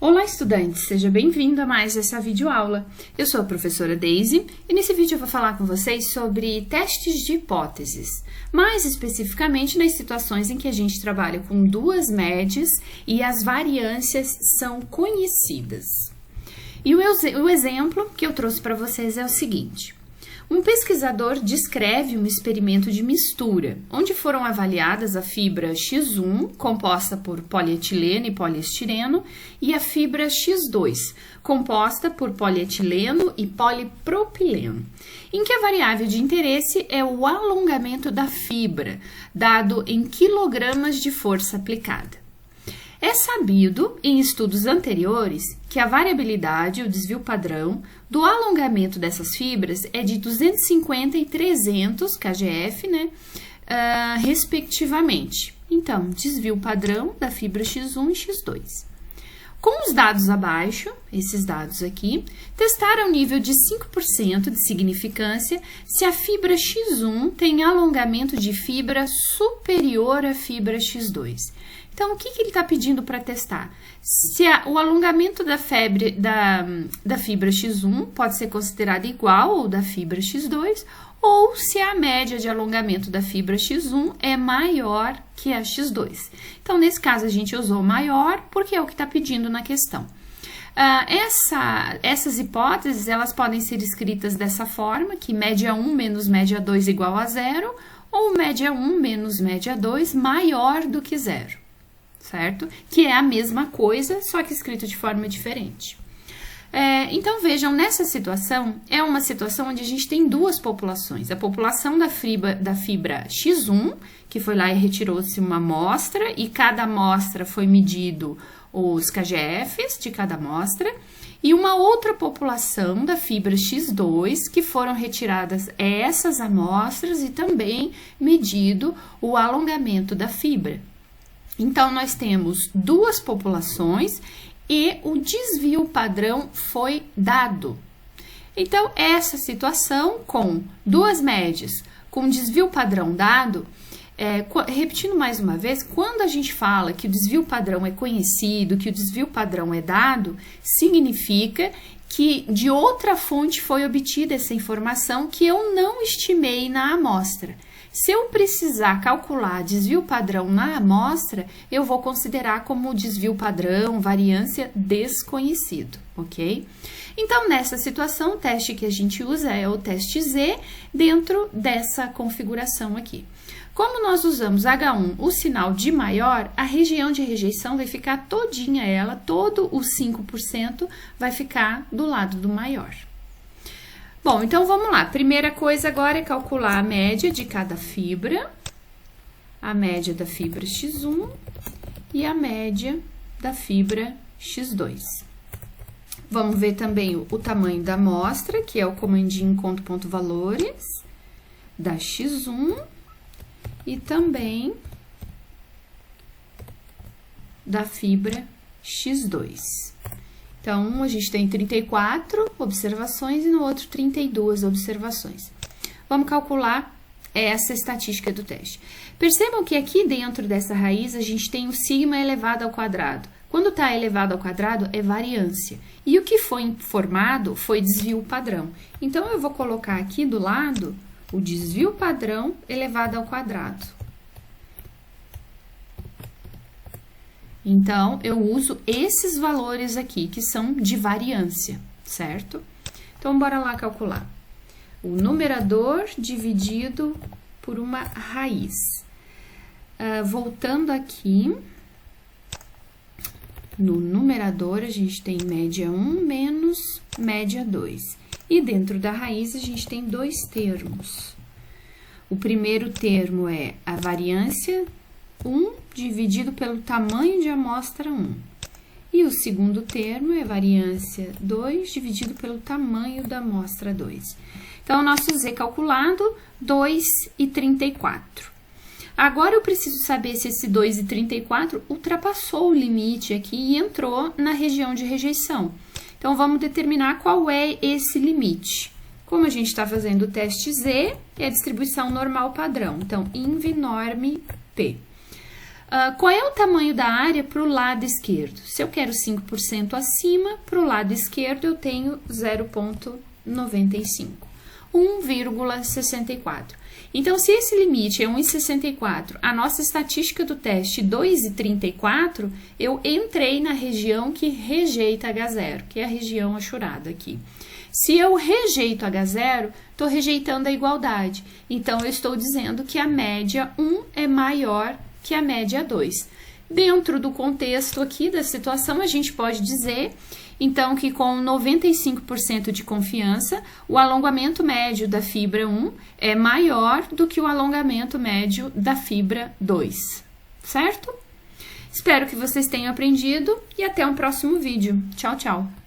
Olá, estudante! Seja bem-vindo a mais essa videoaula. Eu sou a professora Daisy e nesse vídeo eu vou falar com vocês sobre testes de hipóteses, mais especificamente nas situações em que a gente trabalha com duas médias e as variâncias são conhecidas. E o exemplo que eu trouxe para vocês é o seguinte. Um pesquisador descreve um experimento de mistura, onde foram avaliadas a fibra X1, composta por polietileno e poliestireno, e a fibra X2, composta por polietileno e polipropileno, em que a variável de interesse é o alongamento da fibra, dado em quilogramas de força aplicada. É sabido, em estudos anteriores, que a variabilidade, o desvio padrão, do alongamento dessas fibras é de 250 e 300 kgf, respectivamente. Então, desvio padrão da fibra X1 e X2. Com os dados abaixo, esses dados aqui, testaram o nível de 5% de significância se a fibra X1 tem alongamento de fibra superior à fibra X2. Então, o que ele está pedindo para testar? Se o alongamento da fibra X1 pode ser considerado igual ao da fibra X2, ou se a média de alongamento da fibra X1 é maior que a X2. Então, nesse caso, a gente usou maior, porque é o que está pedindo na questão. Essas hipóteses, elas podem ser escritas dessa forma, que média 1 menos média 2 igual a zero, ou média 1 menos média 2 maior do que zero. Certo? Que é a mesma coisa, só que escrito de forma diferente. Então, vejam, nessa situação, é uma situação onde a gente tem duas populações. A população da fibra X1, que foi lá e retirou-se uma amostra, e cada amostra foi medido os KGFs de cada amostra, e uma outra população da fibra X2, que foram retiradas essas amostras e também medido o alongamento da fibra. Então, nós temos duas populações e o desvio padrão foi dado. Então, essa situação com duas médias, com desvio padrão dado, repetindo mais uma vez, quando a gente fala que o desvio padrão é conhecido, que o desvio padrão é dado, significa que de outra fonte foi obtida essa informação que eu não estimei na amostra. Se eu precisar calcular desvio padrão na amostra, eu vou considerar como desvio padrão, variância desconhecido, ok? Então, nessa situação, o teste que a gente usa é o teste Z dentro dessa configuração aqui. Como nós usamos H1, o sinal de maior, a região de rejeição vai ficar todinha ela, todo o 5% vai ficar do lado do maior. Bom, então vamos lá. Primeira coisa agora é calcular a média de cada fibra, a média da fibra X1 e a média da fibra X2. Vamos ver também o tamanho da amostra, que é o comandinho conto.valores da X1 e também da fibra X2. Então, a gente tem 34 observações e no outro 32 observações. Vamos calcular essa estatística do teste. Percebam que aqui dentro dessa raiz a gente tem o sigma elevado ao quadrado. Quando está elevado ao quadrado é variância. E o que foi formado foi desvio padrão. Então, eu vou colocar aqui do lado o desvio padrão elevado ao quadrado. Então, eu uso esses valores aqui, que são de variância, certo? Então, bora lá calcular. O numerador dividido por uma raiz. Voltando aqui, no numerador, a gente tem média 1 menos média 2. E dentro da raiz, a gente tem dois termos. O primeiro termo é a variância 1 dividido pelo tamanho de amostra 1. E o segundo termo é variância 2 dividido pelo tamanho da amostra 2. Então, o nosso Z calculado, 2,34. Agora, eu preciso saber se esse 2,34 ultrapassou o limite aqui e entrou na região de rejeição. Então, vamos determinar qual é esse limite. Como a gente está fazendo o teste Z, é a distribuição normal padrão. Então, INV norme P. Qual é o tamanho da área para o lado esquerdo? Se eu quero 5% acima, para o lado esquerdo eu tenho 0,95, 1,64. Então, se esse limite é 1,64, a nossa estatística do teste 2,34, eu entrei na região que rejeita H0, que é a região achurada aqui. Se eu rejeito H0, estou rejeitando a igualdade. Então, eu estou dizendo que a média 1 é maior que a média 2. Dentro do contexto aqui da situação, a gente pode dizer, então, que com 95% de confiança, o alongamento médio da fibra 1 é maior do que o alongamento médio da fibra 2, certo? Espero que vocês tenham aprendido e até um próximo vídeo. Tchau, tchau!